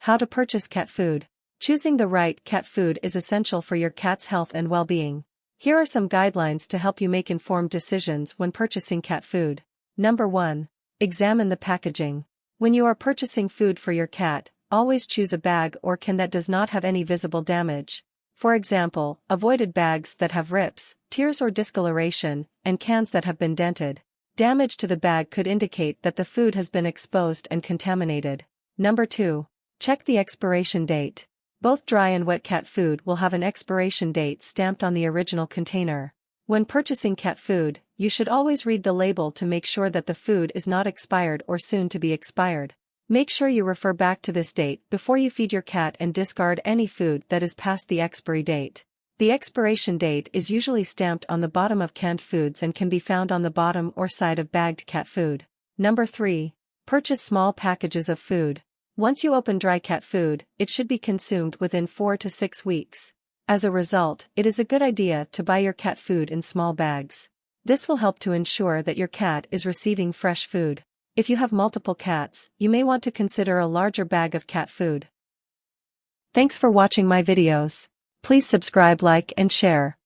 How to purchase cat food. Choosing the right cat food is essential for your cat's health and well-being. Here are some guidelines to help you make informed decisions when purchasing cat food. Number 1. Examine the packaging. When you are purchasing food for your cat, always choose a bag or can that does not have any visible damage. For example, avoid bags that have rips, tears or discoloration, and cans that have been dented. Damage to the bag could indicate that the food has been exposed and contaminated. Number 2. Check the expiration date. Both dry and wet cat food will have an expiration date stamped on the original container. When purchasing cat food, you should always read the label to make sure that the food is not expired or soon to be expired. Make sure you refer back to this date before you feed your cat and discard any food that is past the expiry date. The expiration date is usually stamped on the bottom of canned foods and can be found on the bottom or side of bagged cat food. Number 3. Purchase small packages of food. Once you open dry cat food, it should be consumed within 4 to 6 weeks. As a result, it is a good idea to buy your cat food in small bags. This will help to ensure that your cat is receiving fresh food. If you have multiple cats, you may want to consider a larger bag of cat food. Thanks for watching my videos. Please subscribe, like, and share.